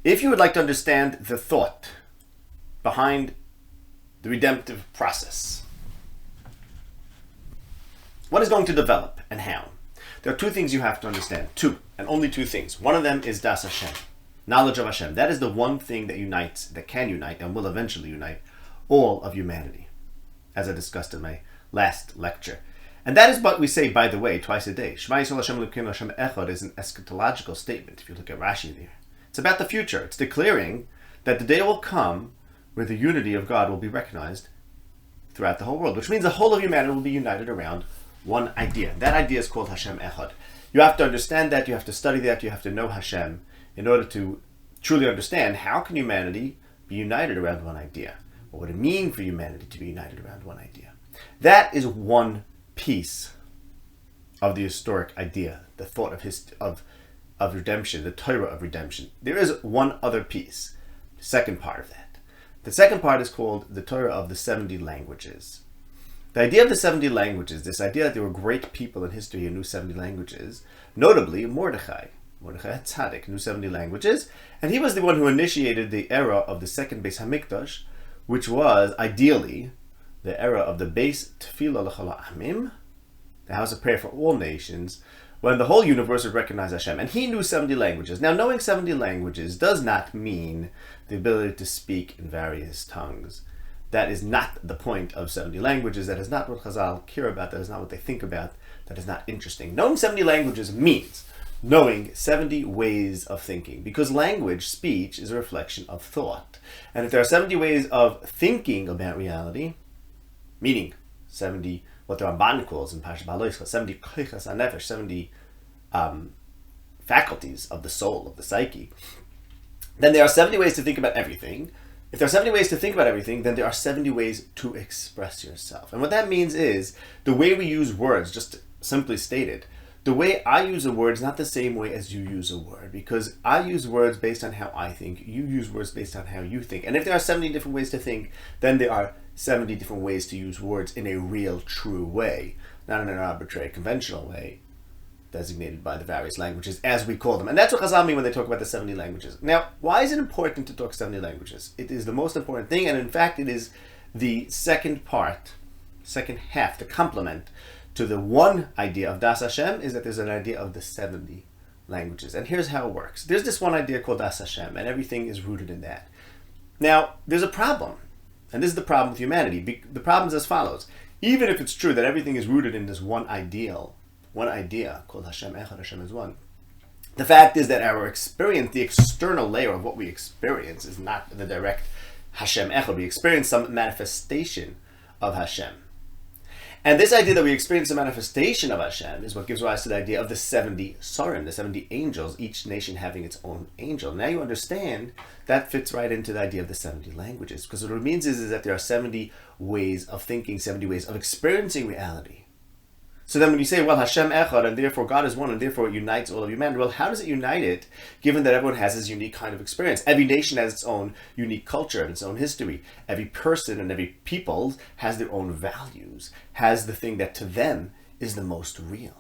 If you would like to understand the thought behind the redemptive process, what is going to develop and how, there are two things you have to understand. Two, and only two things. One of them is Das Hashem, knowledge of Hashem. That is the one thing that unites, that can unite, and will eventually unite all of humanity, as I discussed in my last lecture. And that is what we say, by the way, twice a day. Shema Yisrael Hashem Elokeinu Hashem Echad is an eschatological statement, if you look at Rashi there. It's about the future. It's declaring that the day will come where the unity of God will be recognized throughout the whole world, which means the whole of humanity will be united around one idea. That idea is called Hashem Echad. You have to understand that, you have to study that, you have to know Hashem in order to truly understand how can humanity be united around one idea. What would it mean for humanity to be united around one idea? That is one piece of the historic idea, the thought of redemption, the Torah of redemption. There is one other piece, the second part of that. The second part is called the Torah of the 70 languages. The idea of the 70 languages, this idea that there were great people in history who knew 70 languages, notably Mordechai tzaddik knew 70 languages, and he was the one who initiated the era of the second Beis Hamikdash, which was ideally the era of the Beis Tefillah L'chol Ha'amim, the house of prayer for all nations, when the whole universe would recognize Hashem. And he knew 70 languages. Now, knowing 70 languages does not mean the ability to speak in various tongues. That is not the point of 70 languages. That is not what Chazal care about. That is not what they think about. That is not interesting. Knowing 70 languages means knowing 70 ways of thinking, because language, speech, is a reflection of thought. And if there are 70 ways of thinking about reality, meaning 70, what the Ramban calls in Parashat Ba'aloischa, 70 kochas hanefesh, 70 faculties of the soul, of the psyche, then there are 70 ways to think about everything. If there are 70 ways to think about everything, then there are 70 ways to express yourself. And what that means is the way we use words, just simply stated, the way I use a word is not the same way as you use a word, because I use words based on how I think, you use words based on how you think. And if there are 70 different ways to think, then there are 70 different ways to use words in a real, true way, not in an arbitrary, conventional way, designated by the various languages, as we call them. And that's what Chazal mean when they talk about the 70 languages. Now, why is it important to talk 70 languages? It is the most important thing, and in fact, it is the second part, second half, the complement to the one idea of Das Hashem, is that there's an idea of the 70 languages. And here's how it works. There's this one idea called Das Hashem, and everything is rooted in that. Now, there's a problem, and this is the problem with humanity. The problem is as follows. Even if it's true that everything is rooted in this one idea called Hashem Echad, Hashem is one, the fact is that our experience, the external layer of what we experience, is not the direct Hashem Echad. We experience some manifestation of Hashem. And this idea that we experience a manifestation of Hashem is what gives rise to the idea of the 70 Sarim, the 70 angels, each nation having its own angel. Now you understand that fits right into the idea of the 70 languages, because what it means is that there are 70 ways of thinking, 70 ways of experiencing reality. So then when you say, well, Hashem Echad, and therefore God is one, and therefore it unites all of humanity, well, how does it unite it, given that everyone has this unique kind of experience? Every nation has its own unique culture and its own history. Every person and every people has their own values, has the thing that to them is the most real.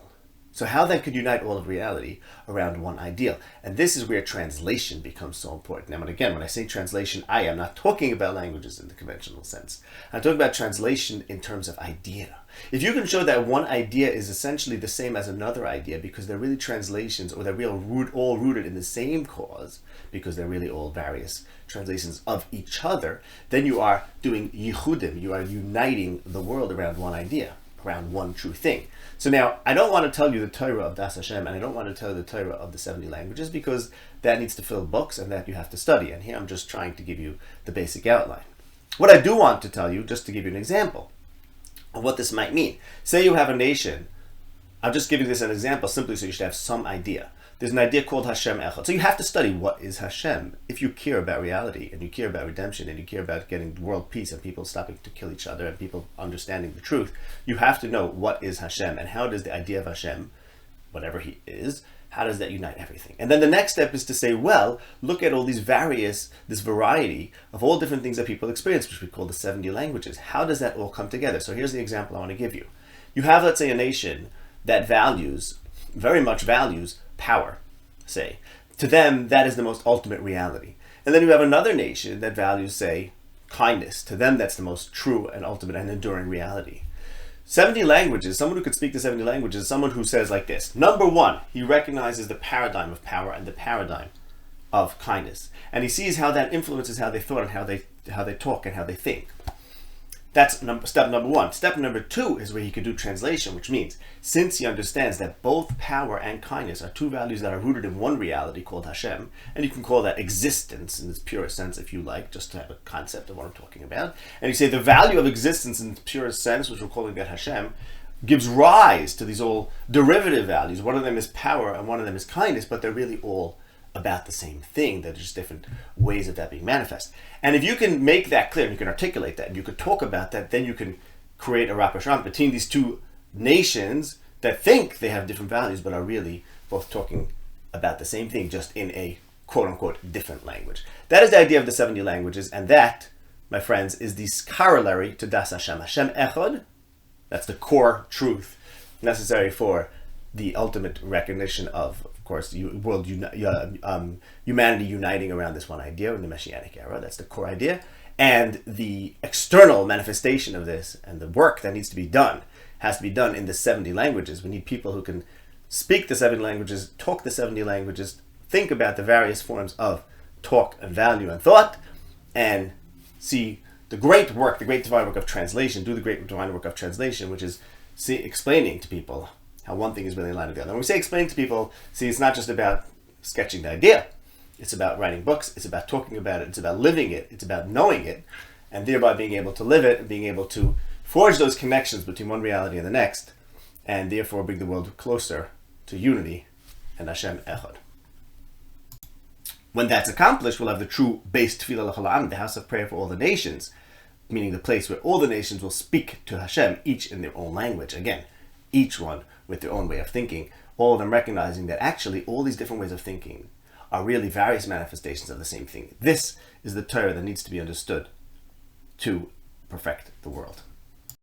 So how then could unite all of reality around one ideal? And this is where translation becomes so important. Now, again, when I say translation, I am not talking about languages in the conventional sense. I'm talking about translation in terms of idea. If you can show that one idea is essentially the same as another idea because they're really translations, or they're all rooted in the same cause because they're really all various translations of each other, then you are doing yichudim, you are uniting the world around one idea, around one true thing. So now, I don't want to tell you the Torah of Das Hashem, and I don't want to tell you the Torah of the 70 languages, because that needs to fill books and that you have to study. And here I'm just trying to give you the basic outline. What I do want to tell you, just to give you an example of what this might mean. Say you have a nation. I'm just giving this an example simply so you should have some idea. There's an idea called Hashem Echad. So you have to study what is Hashem. If you care about reality, and you care about redemption, and you care about getting world peace, and people stopping to kill each other, and people understanding the truth, you have to know what is Hashem, and how does the idea of Hashem, whatever he is, how does that unite everything? And then the next step is to say, well, look at all these this variety of all different things that people experience, which we call the 70 languages. How does that all come together? So here's the example I want to give you. You have, let's say, a nation that very much values power, say. To them, that is the most ultimate reality. And then you have another nation that values, say, kindness. To them, that's the most true and ultimate and enduring reality. 70 languages, someone who could speak the 70 languages is someone who says like this. Number one, he recognizes the paradigm of power and the paradigm of kindness. And he sees how that influences how they thought and how they talk and how they think. That's step number one. Step number two is where he could do translation, which means since he understands that both power and kindness are two values that are rooted in one reality called Hashem, and you can call that existence in its purest sense if you like, just to have a concept of what I'm talking about. And you say the value of existence in its purest sense, which we're calling that Hashem, gives rise to these all derivative values. One of them is power and one of them is kindness, but they're really all about the same thing. They're just different ways of that being manifest. And if you can make that clear, and you can articulate that, and you could talk about that, then you can create a rapprochement between these two nations that think they have different values, but are really both talking about the same thing, just in a quote-unquote different language. That is the idea of the 70 languages, and that, my friends, is the corollary to Das Hashem. Hashem Echad, that's the core truth necessary for the ultimate recognition of course, humanity uniting around this one idea in the Messianic era. That's the core idea. And the external manifestation of this and the work that needs to be done has to be done in the 70 languages. We need people who can speak the 70 languages, talk the 70 languages, think about the various forms of talk and value and thought, and see the great work, the great divine work of translation, do the great divine work of translation, which is explaining to people how one thing is really in line with the other. When we say explain to people, see, it's not just about sketching the idea. It's about writing books. It's about talking about it. It's about living it. It's about knowing it, and thereby being able to live it and being able to forge those connections between one reality and the next, and therefore bring the world closer to unity and Hashem Echad. When that's accomplished, we'll have the true base Tefillah L'Chol Ha'am, the house of prayer for all the nations, meaning the place where all the nations will speak to Hashem, each in their own language. Again, each one with their own way of thinking, all of them recognizing that actually all these different ways of thinking are really various manifestations of the same thing. This is the Torah that needs to be understood to perfect the world.